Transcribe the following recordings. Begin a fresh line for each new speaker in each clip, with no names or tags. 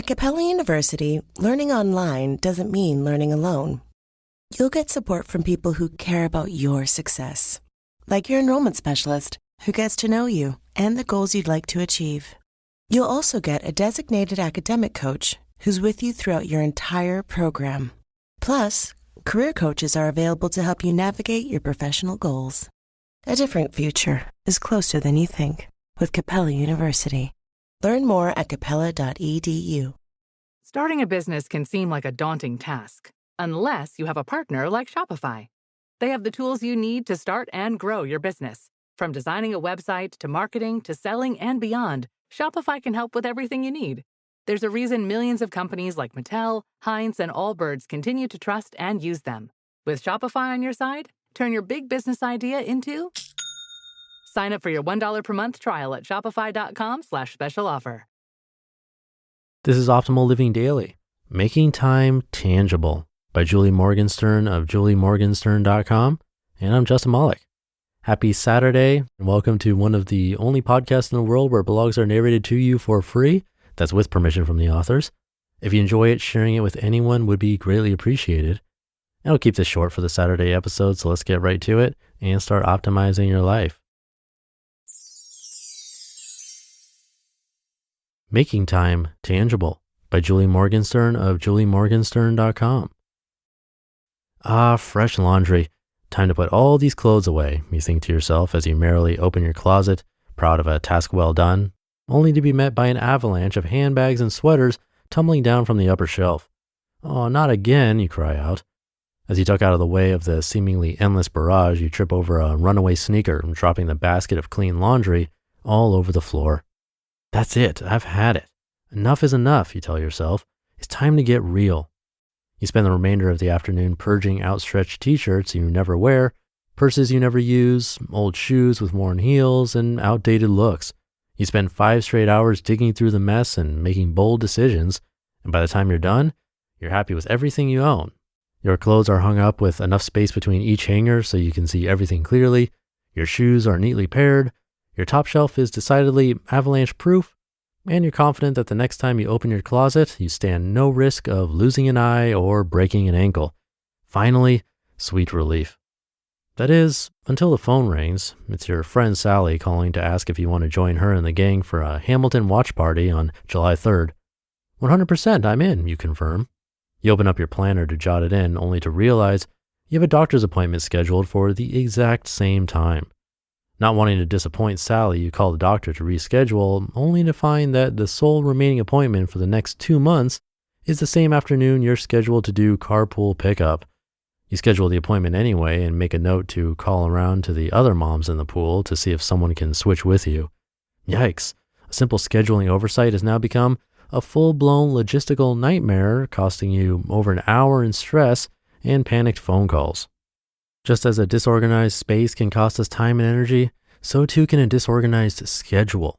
At Capella University, learning online doesn't mean learning alone. You'll get support from people who care about your success, like your enrollment specialist who gets to know you and the goals you'd like to achieve. You'll also get a designated academic coach who's with you throughout your entire program. Plus, career coaches are available to help you navigate your professional goals. A different future is closer than you think with Capella University. Learn more at capella.edu.
Starting a business can seem like a daunting task, unless you have a partner like Shopify. They have the tools you need to start and grow your business. From designing a website to marketing to selling and beyond, Shopify can help with everything you need. There's a reason millions of companies like Mattel, Heinz, and Allbirds continue to trust and use them. With Shopify on your side, turn your big business idea into... Sign up for your $1 per month trial at shopify.com/special offer.
This is Optimal Living Daily, Making Time Tangible by Julie Morgenstern of juliemorgenstern.com. And I'm Justin Malik. Happy Saturday, and welcome to one of the only podcasts in the world where blogs are narrated to you for free. That's with permission from the authors. If you enjoy it, sharing it with anyone would be greatly appreciated. And I'll keep this short for the Saturday episode, so let's get right to it and start optimizing your life. Making Time Tangible by Julie Morgenstern of juliemorgenstern.com. Ah, fresh laundry. Time to put all these clothes away, you think to yourself as you merrily open your closet, proud of a task well done, only to be met by an avalanche of handbags and sweaters tumbling down from the upper shelf. Oh, not again, you cry out. As you duck out of the way of the seemingly endless barrage, you trip over a runaway sneaker, dropping the basket of clean laundry all over the floor. That's it, I've had it. Enough is enough, you tell yourself. It's time to get real. You spend the remainder of the afternoon purging outstretched t-shirts you never wear, purses you never use, old shoes with worn heels, and outdated looks. You spend 5 straight hours digging through the mess and making bold decisions, and by the time you're done, you're happy with everything you own. Your clothes are hung up with enough space between each hanger so you can see everything clearly. Your shoes are neatly paired. Your top shelf is decidedly avalanche-proof, and you're confident that the next time you open your closet, you stand no risk of losing an eye or breaking an ankle. Finally, sweet relief. That is, until the phone rings. It's your friend Sally calling to ask if you want to join her and the gang for a Hamilton watch party on July 3rd. 100% I'm in, you confirm. You open up your planner to jot it in, only to realize you have a doctor's appointment scheduled for the exact same time. Not wanting to disappoint Sally, you call the doctor to reschedule, only to find that the sole remaining appointment for the next 2 months is the same afternoon you're scheduled to do carpool pickup. You schedule the appointment anyway and make a note to call around to the other moms in the pool to see if someone can switch with you. Yikes, a simple scheduling oversight has now become a full-blown logistical nightmare, costing you over an hour in stress and panicked phone calls. Just as a disorganized space can cost us time and energy, so too can a disorganized schedule.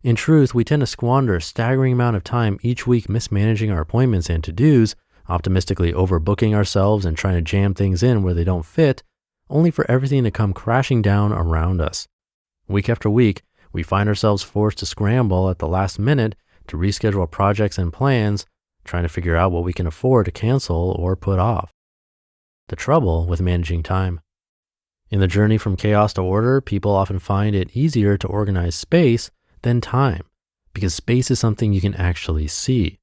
In truth, we tend to squander a staggering amount of time each week mismanaging our appointments and to-dos, optimistically overbooking ourselves and trying to jam things in where they don't fit, only for everything to come crashing down around us. Week after week, we find ourselves forced to scramble at the last minute to reschedule projects and plans, trying to figure out what we can afford to cancel or put off. The trouble with managing time. In the journey from chaos to order, people often find it easier to organize space than time, because space is something you can actually see.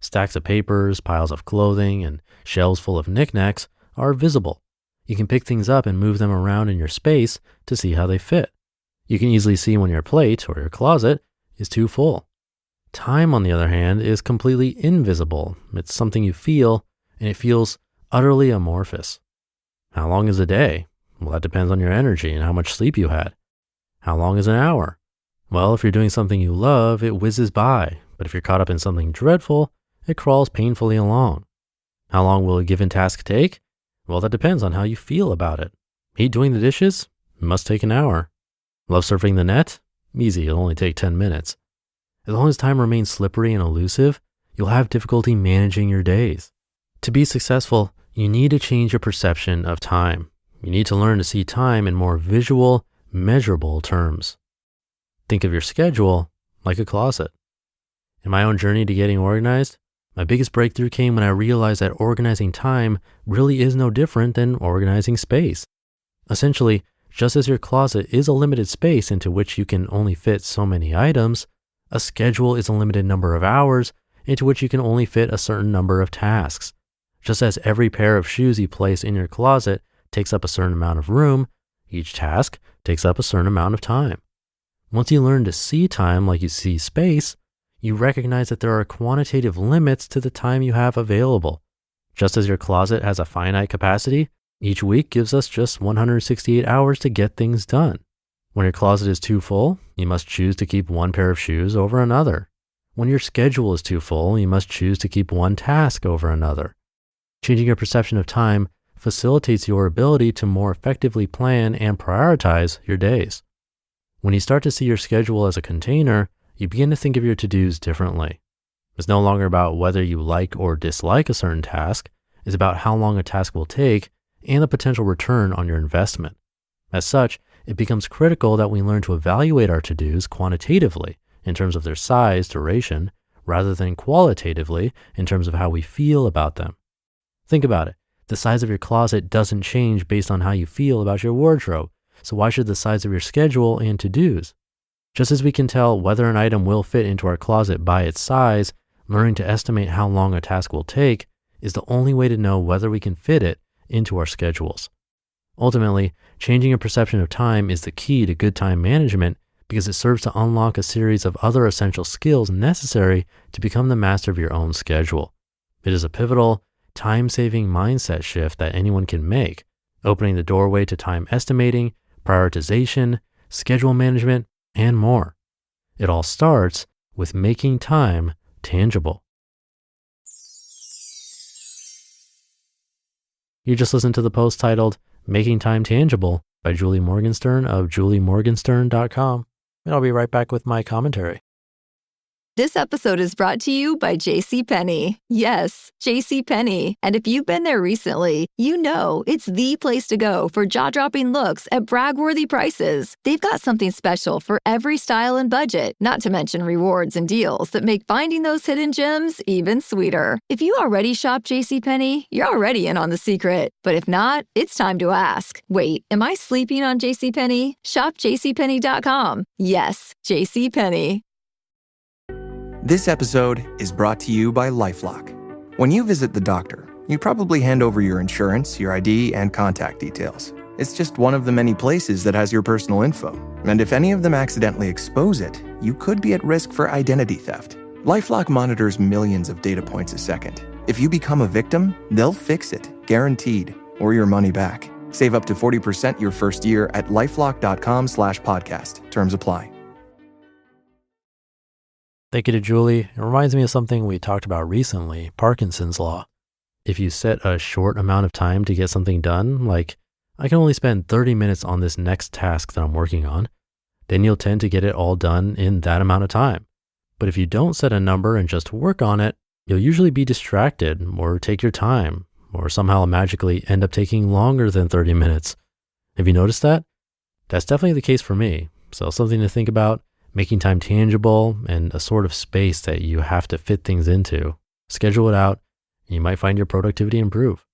Stacks of papers, piles of clothing, and shelves full of knickknacks are visible. You can pick things up and move them around in your space to see how they fit. You can easily see when your plate or your closet is too full. Time, on the other hand, is completely invisible. It's something you feel, and it feels utterly amorphous. How long is a day? Well, that depends on your energy and how much sleep you had. How long is an hour? Well, if you're doing something you love, it whizzes by. But if you're caught up in something dreadful, it crawls painfully along. How long will a given task take? Well, that depends on how you feel about it. Hate doing the dishes? It must take an hour. Love surfing the net? Easy, it'll only take 10 minutes. As long as time remains slippery and elusive, you'll have difficulty managing your days. To be successful, you need to change your perception of time. You need to learn to see time in more visual, measurable terms. Think of your schedule like a closet. In my own journey to getting organized, my biggest breakthrough came when I realized that organizing time really is no different than organizing space. Essentially, just as your closet is a limited space into which you can only fit so many items, a schedule is a limited number of hours into which you can only fit a certain number of tasks. Just as every pair of shoes you place in your closet takes up a certain amount of room, each task takes up a certain amount of time. Once you learn to see time like you see space, you recognize that there are quantitative limits to the time you have available. Just as your closet has a finite capacity, each week gives us just 168 hours to get things done. When your closet is too full, you must choose to keep one pair of shoes over another. When your schedule is too full, you must choose to keep one task over another. Changing your perception of time facilitates your ability to more effectively plan and prioritize your days. When you start to see your schedule as a container, you begin to think of your to-dos differently. It's no longer about whether you like or dislike a certain task. It's about how long a task will take and the potential return on your investment. As such, it becomes critical that we learn to evaluate our to-dos quantitatively in terms of their size, duration, rather than qualitatively in terms of how we feel about them. Think about it. The size of your closet doesn't change based on how you feel about your wardrobe. So why should the size of your schedule and to-dos? Just as we can tell whether an item will fit into our closet by its size, learning to estimate how long a task will take is the only way to know whether we can fit it into our schedules. Ultimately, changing your perception of time is the key to good time management because it serves to unlock a series of other essential skills necessary to become the master of your own schedule. It is a pivotal, time-saving mindset shift that anyone can make, opening the doorway to time estimating, prioritization, schedule management, and more. It all starts with making time tangible. You just listened to the post titled Making Time Tangible by Julie Morgenstern of juliemorgenstern.com, and I'll be right back with my commentary.
This episode is brought to you by JCPenney. Yes, JCPenney. And if you've been there recently, you know it's the place to go for jaw-dropping looks at brag-worthy prices. They've got something special for every style and budget, not to mention rewards and deals that make finding those hidden gems even sweeter. If you already shop JCPenney, you're already in on the secret. But if not, it's time to ask. Wait, am I sleeping on JCPenney? Shop JCPenney.com. Yes, JCPenney.
This episode is brought to you by LifeLock. When you visit the doctor, you probably hand over your insurance, your ID, and contact details. It's just one of the many places that has your personal info. And if any of them accidentally expose it, you could be at risk for identity theft. LifeLock monitors millions of data points a second. If you become a victim, they'll fix it, guaranteed, or your money back. Save up to 40% your first year at lifelock.com/podcast. Terms apply.
Thank you to Julie. It reminds me of something we talked about recently, Parkinson's law. If you set a short amount of time to get something done, like I can only spend 30 minutes on this next task that I'm working on, then you'll tend to get it all done in that amount of time. But if you don't set a number and just work on it, you'll usually be distracted or take your time or somehow magically end up taking longer than 30 minutes. Have you noticed that? That's definitely the case for me. So something to think about. Making time tangible and a sort of space that you have to fit things into. Schedule it out, and you might find your productivity improve.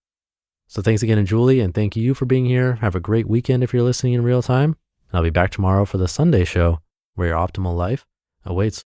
So thanks again to Julie, and thank you for being here. Have a great weekend if you're listening in real time. And I'll be back tomorrow for the Sunday show, where your optimal life awaits.